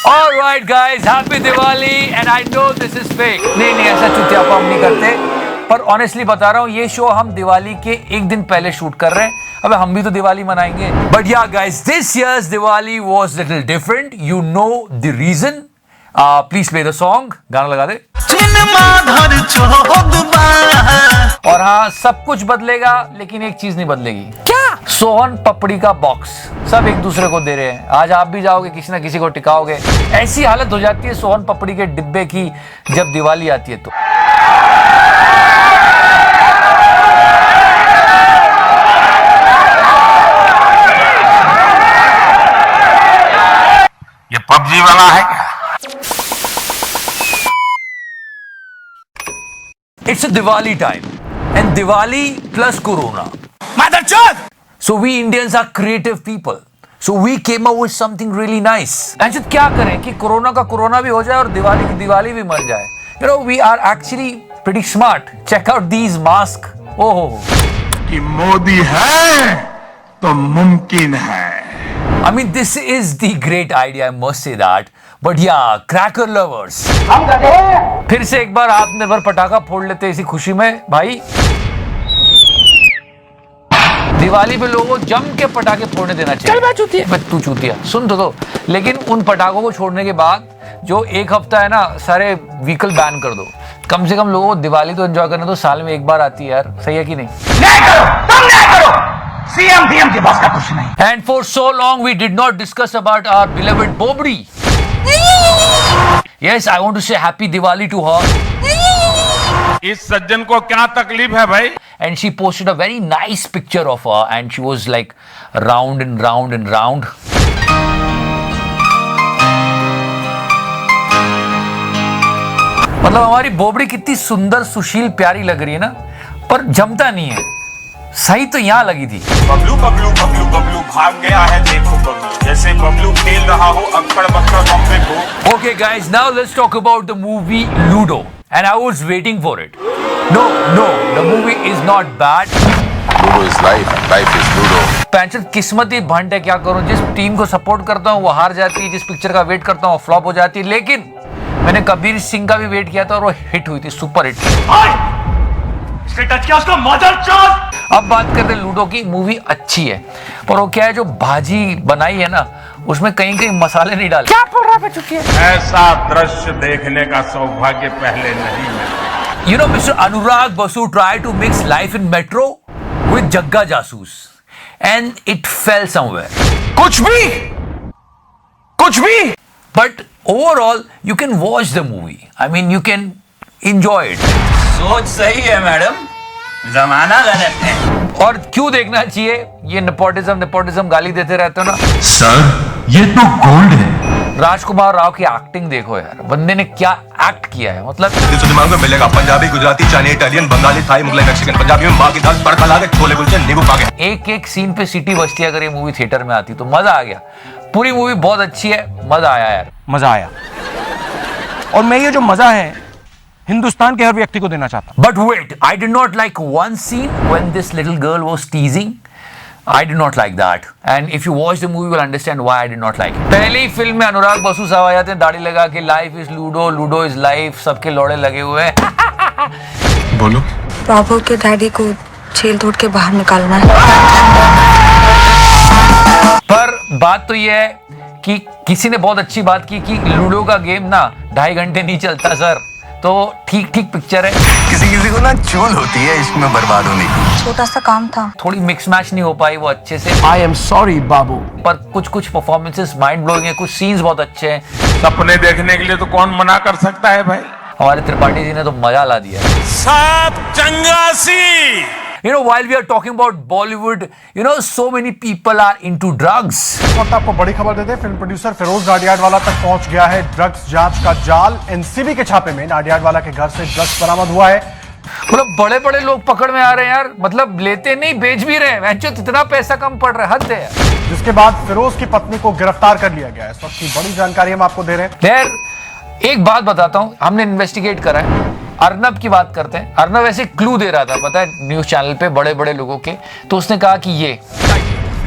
Alright guys, happy Diwali and I know this is fake. नहीं ऐसा चुतियापा हम नहीं करते, पर ऑनेस्टली बता रहा हूँ ये शो हम दिवाली के एक दिन पहले शूट कर रहे हैं। अबे हम भी तो दिवाली मनाएंगे। But yeah guys, this year's Diwali was little different. You know the reason. Please play the song. गाना लगा दे। और हाँ, सब कुछ बदलेगा लेकिन एक चीज नहीं बदलेगी। क्या? सोहन पपड़ी का बॉक्स सब एक दूसरे को दे रहे हैं। आज आप भी जाओगे, किसी ना किसी को टिकाओगे। ऐसी हालत हो जाती है सोहन पपड़ी के डिब्बे की जब दिवाली आती है तो। ये पबजी वाला है क्या? It's a Diwali time and Diwali plus Corona. Motherchod! So we Indians are creative people. So we came up with something really nice. Anshit क्या करें कि कोरोना का कोरोना भी हो जाए और दिवाली की दिवाली भी मर जाए. You know we are actually pretty smart. Check out these masks. Oh. कि मोदी है तो मुमकिन है. I mean this is the great idea. I must say that. But yeah, cracker lovers. हम गधे हैं. फिर से एक बार आत्मनिर्भर पटाखा फोड़ लेते इसी खुशी में भाई। दिवाली पे लोगों को जम के पटाखे फोड़ने देना चाहिए। चल मैं चूतिया। तू चूतिया सुन तो दो। लेकिन उन पटाखों को छोड़ने के बाद जो एक हफ्ता है ना, सारे व्हीकल बैन कर दो। कम से कम लोगों को दिवाली तो एंजॉय करने दो, साल में एक बार आती है यार। सही है कि नहीं? नहीं करो, तुम नहीं करो। सीएम डीएम के पास का कुछ नहीं। And for so long we did not discuss about our beloved Bobri. Yes, I want to say happy Diwali to her. इस सज्जन को क्या तकलीफ है भाई? And she posted a very nice picture of her and she was like round and round and round. मतलब हमारी बोबड़ी कितनी सुंदर सुशील प्यारी लग रही है ना, पर जमता नहीं है। सही तो यहाँ लगी थी। बबलू बबलू बबलू बबलू भाग गया है देखो बबलू, जैसे बबलू खेल रहा हो अक्कड़ बक्कड़ बम्बे को। Okay guys, now let's talk about the movie Ludo. And I was waiting for it. No, the movie is not bad. Ludo is life, life is Ludo. Puncture किस्मत ही भंड है, क्या करूं। जिस टीम को सपोर्ट करता हूं वो हार जाती है, जिस पिक्चर का वेट करता हूं वो फ्लॉप हो जाती है। लेकिन मैंने कबीर सिंह का भी वेट किया था और वो हिट हुई थी, सुपर हिट। टच किया उसको मदरचोद। अब बात करते हैं लूडो की। मूवी अच्छी है पर वो क्या है, जो भाजी बनाई है ना उसमें कहीं कहीं मसाले नहीं डाले। क्या बोल रहा है? ऐसा दृश्य देखने का सौभाग्य पहले नहीं मिला। You know, Mr. Anurag Basu tried to mix life in metro with Jagga Jasoos, and it fell somewhere. कुछ भी। But overall, you can watch the movie. I mean, you can enjoy it. सोच सही है madam, जमाना गलत है। और क्यों देखना चाहिए? ये नेपोटिज्म गाली देते रहते हो ना सर, ये तो गोल्ड है। राजकुमार राव की एक्टिंग देखो यार, बंदे ने क्या एक्ट किया है। मतलब दिमाग में मिलेगा Punjabi, Gujarati, Chinese, Italian, Bengali, Thai, Mughlai, Mexican. Punjabi में माँ की दाल तड़का ला के छोले कुलचे नींबू पाके। एक एक सीन पे सीटी बजती है। अगर ये मूवी थिएटर में आती तो मजा आ गया। पूरी मूवी बहुत अच्छी है, मजा आया यार। मजा आया। और मैं ये जो मजा है हिंदुस्तान के हर व्यक्ति को देना चाहता हूं। But wait, I did not like one scene when this little girl was teasing. I did not like that. And if you watch the movie, you will understand why I did not like it. पहली film में अनुराग बसु साहब आ जाते हैं दाढ़ी लगा के, life is ludo, ludo is life, सबके लौड़े लगे हुए हैं। बोलो। बाबू के डैडी को जेल तोड़ के बाहर निकालना है। पर बात तो ये है कि किसी ने बहुत अच्छी बात की कि लूडो का गेम ना 2.5 घंटे नहीं चलता सर। तो ठीक पिक्चर है। किसी को ना चूल होती है इसमें बर्बाद होने की। छोटा सा काम था, थोड़ी मिक्स मैच नहीं हो पाई वो अच्छे से। आई एम सॉरी बाबू। पर कुछ परफॉर्मेंसेस माइंड ब्लोइंग है, कुछ सीन्स बहुत अच्छे हैं। सपने देखने के लिए तो कौन मना कर सकता है भाई? हमारे त्रिपाठी जी ने तो मजा ला दिया। सब चंगासी। You know, while we are talking about Bollywood, you know, so many people are into drugs. वक्त आपको बड़ी खबर देते हैं, फिल्म प्रोड्यूसर फिरोज नाडियाडवाला तक पहुंच गया है ड्रग्स जांच का जाल। एनसीबी के छापे में नाडियाडवाला के घर से ड्रग्स बरामद हुआ है। मतलब बड़े लोग पकड़ में आ रहे हैं यार। मतलब लेते नहीं, बेच भी रहे हैं। इतना पैसा कम पड़ रहा है, हद है यार। जिसके बाद फिरोज की पत्नी को गिरफ्तार कर लिया गया है। इस वक्त की बड़ी जानकारी हम आपको दे रहे हैं। खैर एक बात बताता हूं, हमने इन्वेस्टिगेट करा है। अर्नब की बात करते हैं। अर्नब ऐसे क्लू दे रहा था, पता है, न्यूज चैनल पे बड़े लोगों के। तो उसने कहा कि ये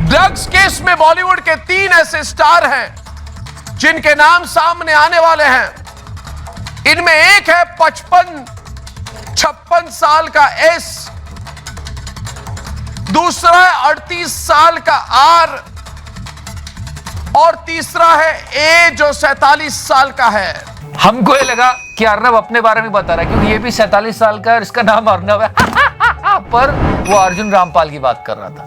ड्रग्स केस में बॉलीवुड के 3 ऐसे स्टार हैं जिनके नाम सामने आने वाले हैं। इनमें एक है 56 साल का एस, दूसरा है 38 साल का आर और तीसरा है ए जो 47 साल का है। हमको ये लगा कि अर्नब अपने बारे में बता रहा है क्योंकि ये भी 47 साल का है और इसका नाम अर्नब है पर वो अर्जुन रामपाल की बात कर रहा था।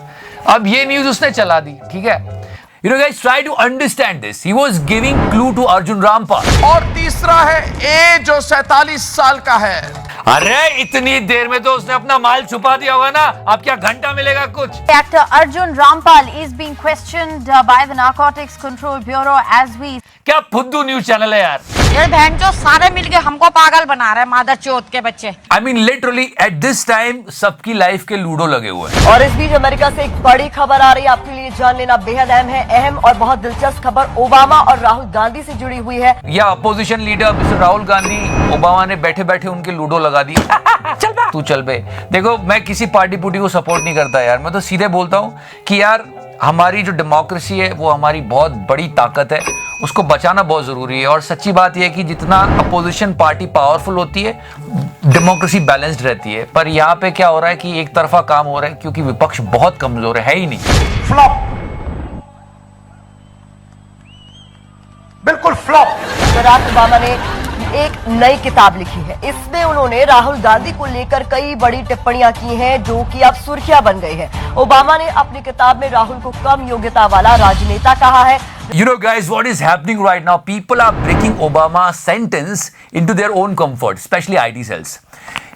अब ये न्यूज उसने चला दी, ठीक है। You know guys, try to understand this. He was giving clue to Arjun Rampal. और तीसरा है ए जो 47 साल का है। अरे इतनी देर में तो उसने अपना माल छुपा दिया होगा ना, अब क्या घंटा मिलेगा कुछ। Actor Arjun Rampal is being questioned by the Narcotics Control Bureau as we. क्या फुद्दू न्यूज चैनल है यार। ये बहन जो सारे मिलके हमको पागल बना रहे हैं, मादर चौथ के बच्चे। I mean literally at this time सबकी लाइफ के लूडो लगे हुए हैं। और इस बीच अमेरिका से एक बड़ी खबर आ रही है, आपके लिए जान लेना बेहद अहम है। अहम और बहुत दिलचस्प खबर ओबामा और राहुल गांधी से जुड़ी हुई है। या opposition leader mister Rahul Gandhi Obama ने बैठे बैठे उनके लूडो लगा दी। चल बे तू चल बे। देखो मैं किसी पार्टी पुटी को सपोर्ट नहीं करता यार, मैं तो सीधे बोलता हूँ कि यार हमारी जो डेमोक्रेसी है वो हमारी बहुत बड़ी ताकत है, उसको बचाना बहुत जरूरी है। और सच्ची बात यह है कि जितना अपोजिशन पार्टी पावरफुल होती है डेमोक्रेसी बैलेंस्ड रहती है। पर यहाँ पे क्या हो रहा है कि एक तरफा काम हो रहा है क्योंकि विपक्ष बहुत कमजोर है ही नहीं। फ्लॉप, बिल्कुल फ्लॉप। बराक ओबामा ने एक नई किताब लिखी है, इसमें उन्होंने राहुल गांधी को लेकर कई बड़ी टिप्पणियां की हैं जो कि अब सुर्खियां बन गई हैं। ओबामा ने अपनी किताब में राहुल को कम योग्यता वाला राजनेता कहा है। You know guys, what is happening right now? People are breaking Obama's sentence into their own comfort, especially IT cells.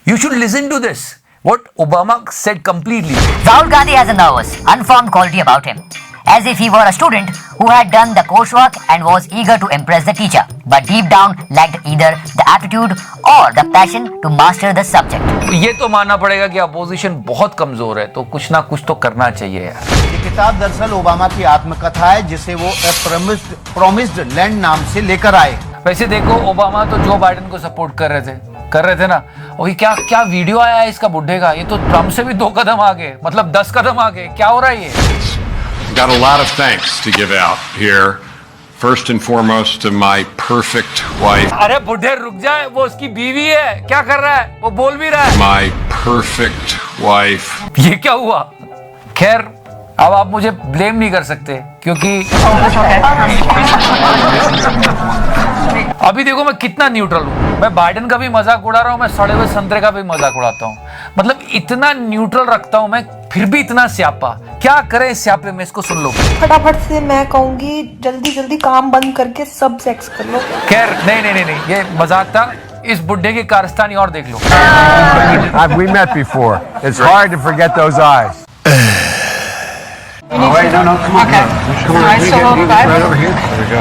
You should listen to this. What Obama said completely. Rahul Gandhi has a nervous, unformed quality about him, as if he were a student who had done the coursework and was eager to impress the teacher, but deep down lacked either the aptitude or the passion to master the subject. ये तो मानना पड़ेगा कि opposition बहुत कमजोर है, तो कुछ ना कुछ तो करना चाहिए यार। ये किताब दरअसल ओबामा की आत्मकथा है जिसे वो प्रॉमिस्ड लैंड नाम से लेकर आए। वैसे देखो ओबामा तो जो बाइडेन को सपोर्ट कर रहे थे ना, और क्या क्या वीडियो आया है इसका बुड्ढे का, ये तो ट्रम्प से भी 2 कदम आगे, मतलब 10 कदम आगे। क्या हो रहा है ये? Got a lot of thanks to give out here. First and foremost to my perfect wife. अरे बुढ़े रुक जाए, वो उसकी बीवी है, क्या कर रहा है, वो बोल भी रहा है। My perfect wife. ये क्या हुआ? खैर अब आप मुझे ब्लेम नहीं कर सकते क्योंकि अभी देखो मैं कितना न्यूट्रल हूँ। मैं बाइडेन का भी मजाक उड़ा रहा हूँ, मैं सड़े हुए संतरे का भी मजाक उड़ाता हूँ, मतलब इतना न्यूट्रल रखता हूँ मैं, फिर भी इतना स्यापा। क्या करे इस स्यापे में, इसको सुन लो। फटाफट से मैं कहूंगी जल्दी जल्दी काम बंद करके सब सेक्स कर लो। खैर नहीं, ये मजाक था। इस बुड्ढे की कारस्तानी और देख लो। We met before. It's hard to forget those eyes. Oh, wait, no, come on. Okay. Come on, we get right over here. There we go.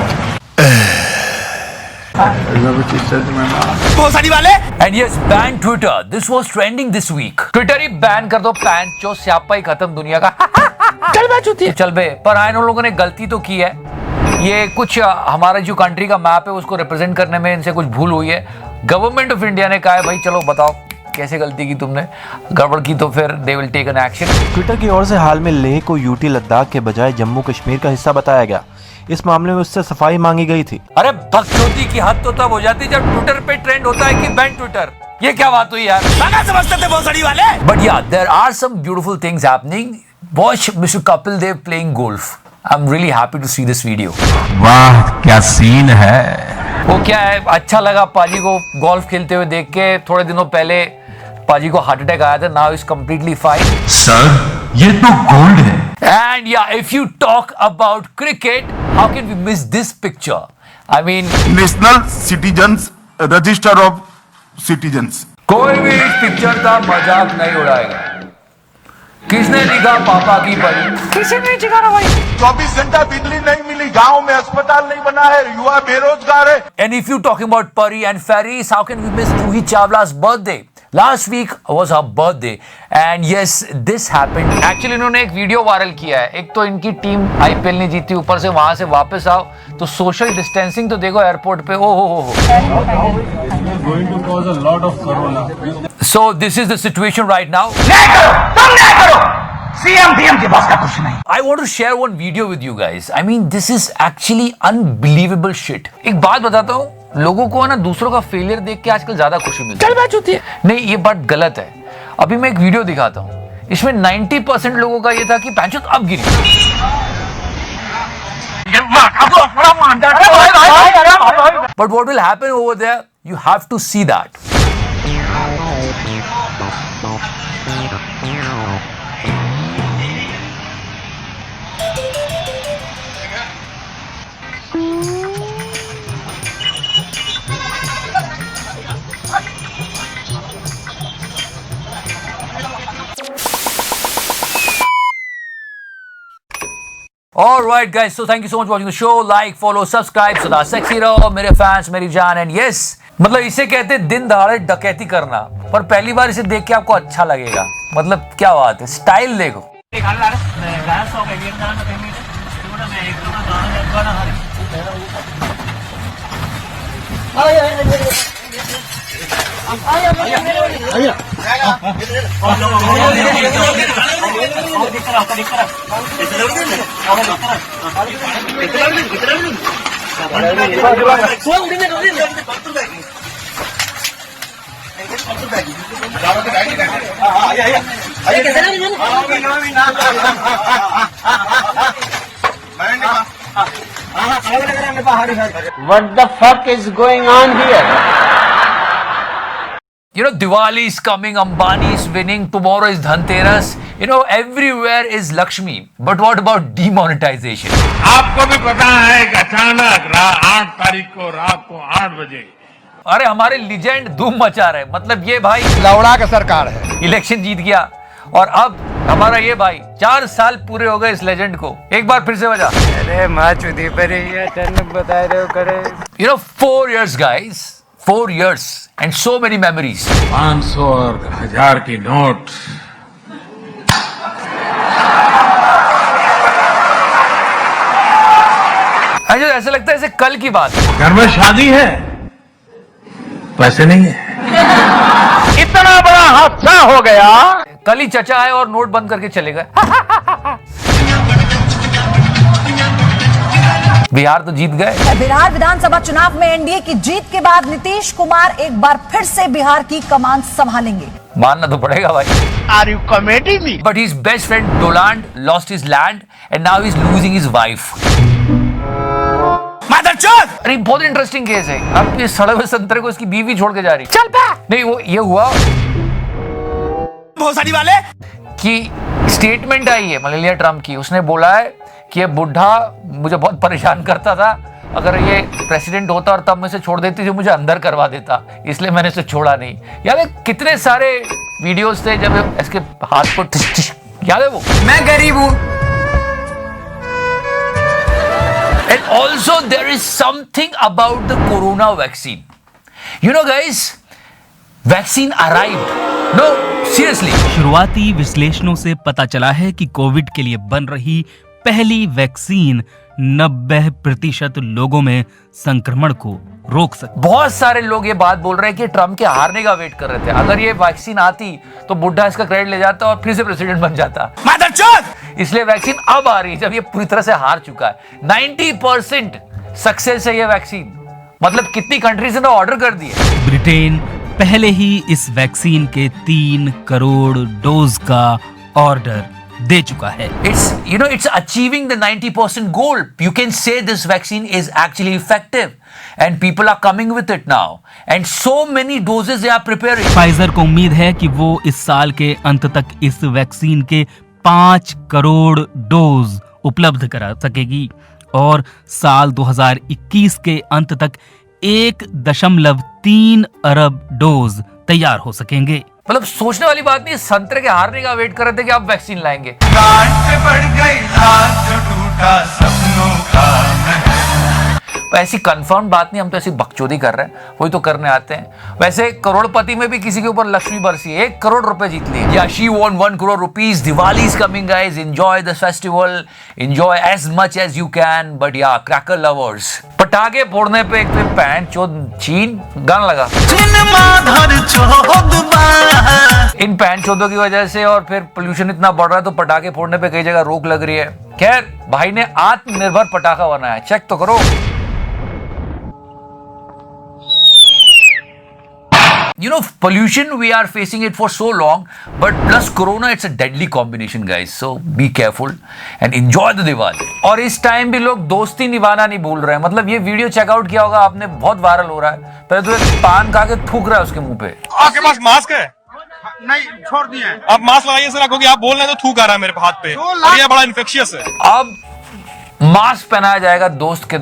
Remember what you said to my mom? बहुत सारी वाले। And yes, ban Twitter. This was trending this week. Twitter he ban कर दो, pan जो स्यापा ही खत्म दुनिया का। चल बे चुती है, चल बे। पर आए उन लोगों ने गलती तो की है, ये कुछ हमारा जो कंट्री का मैप है उसको रिप्रेजेंट करने में इनसे कुछ भूल हुई है। गवर्नमेंट ऑफ इंडिया ने कहा है भाई चलो बताओ कैसे गलती की तुमने, गड़बड़ की तो फिर they will take an action. Twitter की ओर से हाल में लेह को यूटी लद्दाख के बजाय जम्मू कश्मीर का हिस्सा बताया गया। इस मामले में उससे सफाई मांगी गई थी। अरे भक्चोदी की हद तो तब हो जाती जब ट्विटर पे ट्रेंड होता है कि बैन ट्विटर। ये क्या बात हुई यार, समझते थे बहुत सारी वाले। But yeah there are some beautiful things happening. Watch mister Kapil Dev playing golf. I am really happy to see this video. वाह क्या सीन है। वो क्या है, अच्छा लगा पाजी को गोल्फ खेलते हुए देख के। थोड़े दिनों पहले पाजी को हार्ट अटैक आया था, now is completely fine. Sir ये तो गोल्ड है। And yeah if you talk about cricket, how can we miss this picture? I mean national citizens register of citizens. कोई भी इस पिक्चर का मजाक नहीं उड़ाएगा। किसने लिखा पापा की परी? किसी ने लिखा ना भाई। 24 घंटा बिजली नहीं मिली, गांव में अस्पताल नहीं बना है, युवा बेरोजगार है। And if you talking about Pari and Fairies, how can we miss Juhi Chawla's birthday? Last week was her birthday, and yes, this happened. Actually, इन्होंने एक वीडियो वायरल किया है। एक तो इनकी टीम IPL नहीं जीती, ऊपर से वहां से वापस आओ तो सोशल डिस्टेंसिंग तो देखो एयरपोर्ट पे। हो। So this is the situation right now. नहीं करो, तुम नहीं करो। सीएम डीएम के पास का कुछ नहीं। I want to share one video with you guys. I mean, this is actually unbelievable shit. एक बात बताता हूँ, लोगों को ना दूसरों का फेलियर देख के आजकल ज्यादा खुशी मिलती है। चल बात होती है। नहीं, ये बात गलत है। अभी मैं एक वीडियो दिखाता हूँ, इसमें 90% लोगों का ये था कि पैंचोत अब गिरी। But what will happen over there? You have to see that. Alright guys, so thank you so much for watching the show. Like, follow, subscribe, सदा सेक्सी रहो मेरे फैंस, मेरी जान। एंड यस, मतलब इसे कहते हैं दिन दहाड़े डकैती करना, पर पहली बार इसे देख के आपको अच्छा लगेगा। मतलब क्या बात है, स्टाइल देखो। What the fuck is going on here? You know, Diwali is coming, Ambani is winning, tomorrow is Dhanteras. You know, everywhere is Lakshmi. But what about demonetization? आपको भी पता है कि अचानक 8 तारीख को रात को 8 बजे अरे हमारे लीजेंड धूम मचा रहे। मतलब ये भाई लौड़ा का सरकार है, इलेक्शन जीत गया, और अब हमारा ये भाई 4 साल पूरे हो गए इस लेजेंड को। एक बार फिर से बजा। अरे माँ चुदी पर बता रहे हो करे। You know, 4 years guys, 4 years and so many memories. 500 और 1000 की नोट। मुझे ऐसा लगता है जैसे कल की बात है। घर में शादी है, पैसे नहीं है। इतना बड़ा हादसा हो गया, कल ही चचा आए और नोट बंद करके चले गए। बिहार तो जीत गए। बिहार विधानसभा चुनाव में एनडीए की जीत के बाद नीतीश कुमार एक बार फिर से बिहार की कमान संभालेंगे। मानना तो पड़ेगा भाई। Are you committing me? But his best friend Doland lost his land and now he's losing his wife. अरे बहुत इंटरेस्टिंग केस है। अब ये सड़े हुए संतरे को इसकी बीवी छोड़ के जा रही। चल पे। नहीं, वो ये हुआ बहुत सारी वाले कि स्टेटमेंट आई है मेलानिया ट्रम्प की। उसने बोला है कि ये बुढ़ा मुझे बहुत परेशान करता था, अगर ये प्रेसिडेंट होता और तब मैं इसे छोड़ देती थी, मुझे अंदर करवा देता, इसलिए मैंने इसे छोड़ा नहीं। यार कितने सारे वीडियोस थे जब इसके हाथ को याद है वो, मैं गरीब हूं। And also there is something about the corona vaccine. You know guys, vaccine arrived. No, seriously. शुरुआती विश्लेषणों से पता चला है कि कोविड के लिए बन रही पहली वैक्सीन 90% लोगों में संक्रमण को रोक सकती। बहुत सारे लोग ये बात बोल रहे हैं कि ट्रम्प के हारने का वेट कर रहे थे। अगर ये वैक्सीन आती तो बुढ़ा इसका क्रेडिट ले जाता और फिर से प्रेसिडेंट बन जाता। इसलिए वैक्सीन अब आ रही है जब ये पूरी तरह से हार चुका है। 90% सक्सेस है ये वैक्सीन। मतलब कितनी कंट्रीज ने ऑर्डर कर दिए। ब्रिटेन पहले ही इस वैक्सीन के 3 करोड़ डोज का ऑर्डर दे चुका है। It's achieving the 90% goal. You can say this vaccine is actually effective and people are coming with it now. And so many doses they are preparing. Pfizer को उम्मीद है कि वो इस साल के अंत तक इस वैक्सीन के 5 करोड़ डोज उपलब्ध करा सकेगी और साल 2021 के अंत तक 1.3 अरब डोज तैयार हो सकेंगे। मतलब सोचने वाली बात नहीं, संतरे के हारने का वेट कर रहे थे कि आप वैक्सीन लाएंगे। ऐसी कंफर्म बात नहीं, हम तो ऐसी बकचोदी कर रहे हैं, वही तो करने आते हैं। वैसे करोड़पति में भी किसी के ऊपर लक्ष्मी बरसी है, 1 करोड़ रुपए जीत लिए। Yeah she won 1 crore rupees. Diwali is coming guys, enjoy this festival, enjoy as much as you can, but yeah cracker lovers, पटाखे फोड़ने पे एक पैंट चोद चीन गाना लगा। इन पैंट चोदों की वजह से और फिर पोल्यूशन इतना बढ़ रहा है तो पटाखे फोड़ने पे कई जगह रोक लग रही है। खैर, भाई ने आत्मनिर्भर पटाखा बनाया, चेक तो करो। You know, pollution, we are facing it for so long, but plus corona, it's a deadly combination, guys. So be careful and enjoy the Diwali. और इस टाइम भी लोग दोस्ती निभाना नहीं भूल रहे हैं। मतलब ये वीडियो चेकआउट किया होगा आपने, बहुत वायरल हो रहा है। पहले तो एक पान खा के थूक रहा है उसके मुंह पे। आपके पास मास्क है? नहीं, छोड़ दिया है। आप मास्क लगाइए सर, क्योंकि आप बोल रहे हैं तो थूक आ रहा है मेरे हाथ पे, और ये बड़ा इन्फेक्शियस है। अब मास्क पहनाया जाएगा दोस्त के